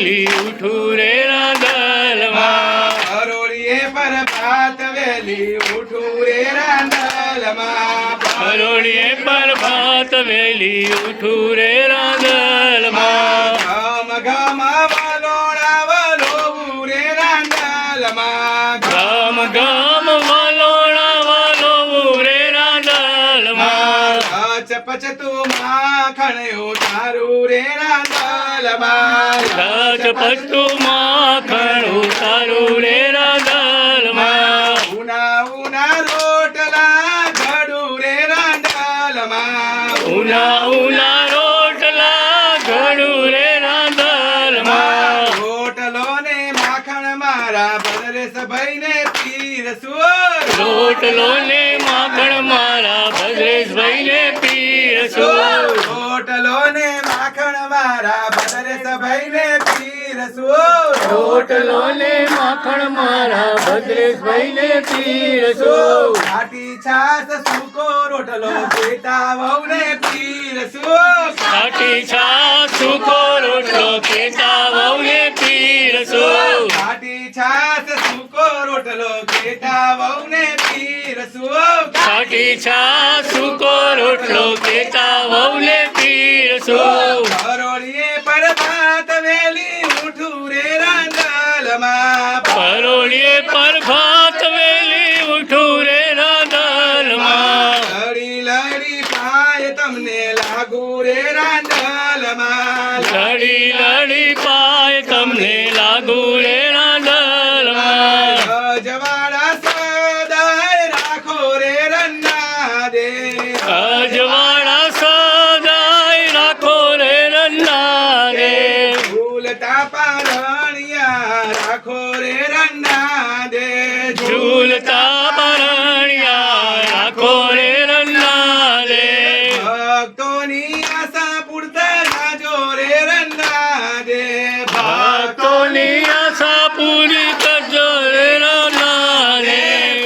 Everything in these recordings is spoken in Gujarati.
વેલી ઉઠું રે રાંદલમાં પરોળીએ પર ભાત વેલી ઉઠું રે રાંદલમાં પરોળીએ પર ભાત વેલી ઉઠું રે રાંદલમાં ગમ ગમ વલોણા વલોવું રે રાંદલમાં ગમ ગમ વલોણા વલોવું રે રાંદલમાં પચતું માખણ ઉતારું રે રાંદલમાં પચતું માખણ ઉતારું રે રાંદલમાં ઉના ઉના રોટલા ઘડું રે રાંદલમાં ઉના ઉના રોટલા ઘડું રે રાંદલમાં રોટલો ને માખણ મારા ભદ્રેશ ભાઈને પીરસું રોટલો ને માખણ મારા ભદ્રેશભાઈને પીરસું રોટલો ને માખણ મારા ભદ્રેશ ભાઈને પીરસું રોટલો ને માખણ મારા ભદ્રેશભાઈને પીરસું ખાટી છાસ સૂકો રોટલો પેટા વહુને પીરસું ખાટી છાશ સૂકો રોટલો પેટા વહુને પીરસું ખાટી છાસ સૂકો રોટલો પેટા વહુને પીરસું ખાટી છાશ સૂકો રોટલો પેટા વહુને પીરસું પરોળીએ પર ભાત વેલી ઉઠું રે રાંદલમાં પરોળીએ પર ભાત વેલી ઉઠું રે રાંદલમાં લડી લડી પાય તમને લાગુ રે રાંદલમાં લડી લડી પાય તમને લાગુ રે રાંદલમાં અજવાળા સદાય રાખો રે રન્ના દે અજવાળા સદાય રાખો રે રન્ના રે ઝૂલતા પારણિયા રાખો રે રન્ના દે ઝૂલતા પરણિયા રાખો રે રન્ના રે ભક્તોની આશા પૂરતા જાજો રે રન્ના દે ભક્તોની આશા પૂરી કરજો રે રન્ના રે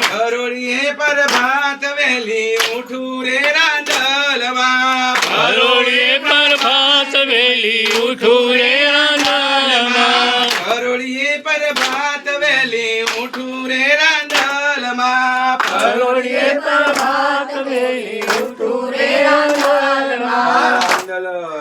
પરોળીએ પર ભાત વેલી ઉઠું રે રાંદલમાં પરોળીએ પર ભાત વેલી ઉઠું રે રાંદલમાં પરોળીએ પર ભાત વેલી ઉઠું રે રાંદલમાં પરોળીએ પર ભાત વેલી ઉઠું રે રાંદલમાં રાંદલ